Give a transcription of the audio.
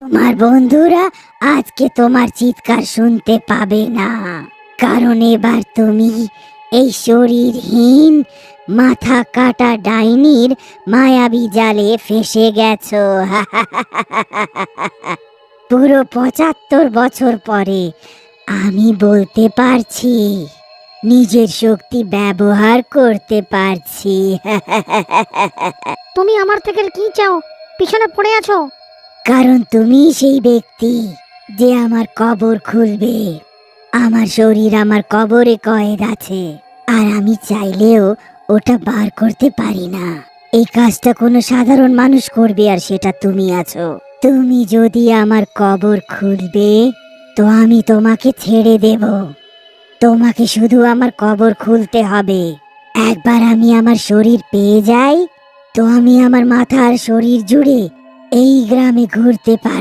তোমার বন্ধুরা আজকে তোমার চিৎকার শুনতে পাবে না, কারণ এবার তুমি এই শরীরহীন মাথা কাটা ডাইনির মায়াবী জালে ফেসে গেছো। পুরো ৭৫ বছর পরে আমি বলতে পারছি, নিজের শক্তি ব্যবহার করতে পারছি। তুমি আমার থেকে কি চাও? পিছনে পড়ে আছো। কারণ তুমি সেই ব্যক্তি যে আমার কবর খুলবে। আমার শরীর আমার কবরে কয়েদ আছে, আর আমি চাইলেও ওটা বার করতে পারি না। এই কাজটা কোনো সাধারণ মানুষ করবে, আর সেটা তুমি আছো। তুমি যদি আমার কবর খুলবে তো আমি তোমাকে ছেড়ে দেব। তোমাকে শুধু আমার কবর খুলতে হবে। একবার আমি আমার শরীর পেয়ে যাই তো আমি আমার মাথা আর শরীর জুড়ে এই গ্রামে ঘুরতে পারবো।